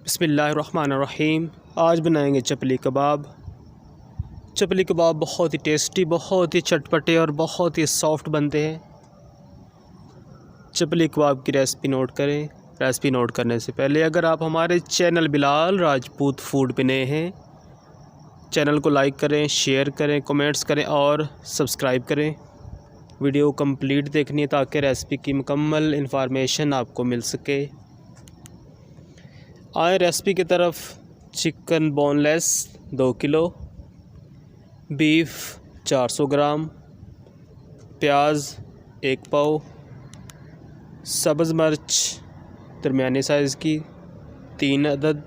बिस्मिल्लाहिर्रहमानिर्रहीम। आज बनाएंगे चपली कबाब। चपली कबाब बहुत ही टेस्टी, बहुत ही चटपटे और बहुत ही सॉफ्ट बनते हैं। चपली कबाब की रेसिपी नोट करें। रेसिपी नोट करने से पहले अगर आप हमारे चैनल बिलाल राजपूत फूड पे नए हैं, चैनल को लाइक करें, शेयर करें, कमेंट्स करें और सब्सक्राइब करें। वीडियो कंप्लीट देखनी है ताकि रेसिपी की मुकम्मल इंफॉर्मेशन आपको मिल सके। आए रेसिपी की तरफ। चिकन बोनलेस 2 किलो, बीफ 400 ग्राम, प्याज 1 पाव, सब्ज़ मिर्च दरमियाने साइज़ की 3 अदद,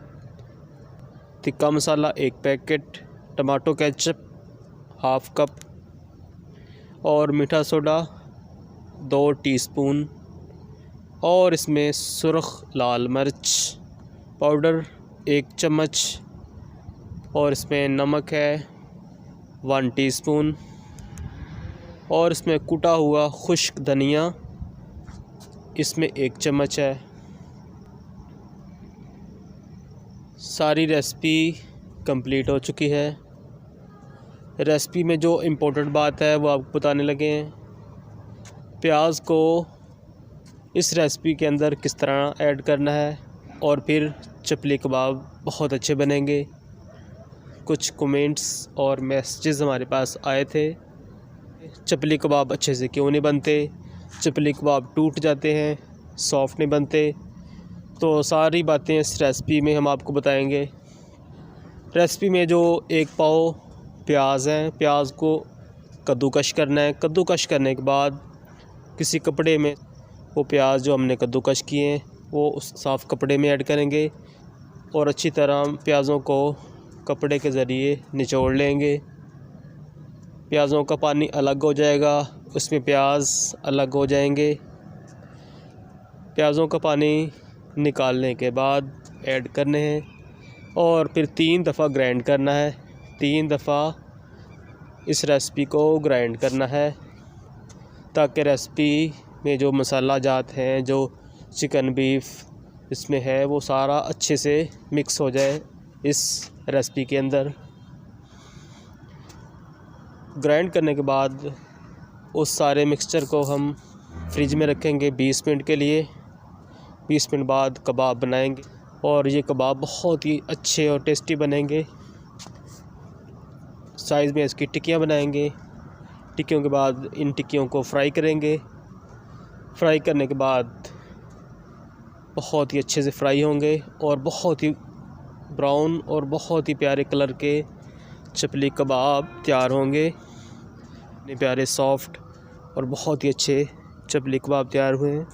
तिक्का मसाला 1 पैकेट, टमाटो केचप 1/2 कप और मीठा सोडा 2 टीस्पून और इसमें सुर्ख लाल मिर्च पाउडर 1 चम्मच और इसमें नमक है 1 टीस्पून और इसमें कुटा हुआ खुश्क धनिया इसमें 1 चम्मच है। सारी रेसिपी कंप्लीट हो चुकी है। रेसिपी में जो इम्पोर्टेंट बात है वो आपको बताने लगे हैं। प्याज को इस रेसिपी के अंदर किस तरह ऐड करना है और फिर चपली कबाब बहुत अच्छे बनेंगे। कुछ कमेंट्स और मैसेजेस हमारे पास आए थे, चपली कबाब अच्छे से क्यों नहीं बनते, चपली कबाब टूट जाते हैं, सॉफ्ट नहीं बनते। तो सारी बातें इस रेसिपी में हम आपको बताएंगे। रेसिपी में जो 1 पाव प्याज हैं, प्याज को कद्दूकश करना है। कद्दूकश करने के बाद किसी कपड़े में वो प्याज जो हमने कद्दूकश किए हैं वो उस साफ़ कपड़े में ऐड करेंगे और अच्छी तरह प्याज़ों को कपड़े के ज़रिए निचोड़ लेंगे। प्याज़ों का पानी अलग हो जाएगा, उसमें प्याज अलग हो जाएंगे। प्याज़ों का पानी निकालने के बाद ऐड करने हैं और फिर 3 दफ़ा ग्राइंड करना है। 3 दफ़ा इस रेसिपी को ग्राइंड करना है ताकि रेसिपी में जो मसाला जात हैं, जो चिकन बीफ इसमें है, वो सारा अच्छे से मिक्स हो जाए इस रेसिपी के अंदर। ग्राइंड करने के बाद उस सारे मिक्सचर को हम फ्रिज में रखेंगे 20 मिनट के लिए। 20 मिनट बाद कबाब बनाएंगे और ये कबाब बहुत ही अच्छे और टेस्टी बनेंगे। साइज़ में इसकी टिक्कियाँ बनाएंगे। टिक्कियों के बाद इन टिक्कियों को फ्राई करेंगे। फ्राई करने के बाद बहुत ही अच्छे से फ्राई होंगे और बहुत ही ब्राउन और बहुत ही प्यारे कलर के चपली कबाब तैयार होंगे। इतने प्यारे सॉफ्ट और बहुत ही अच्छे चपली कबाब तैयार हुए हैं।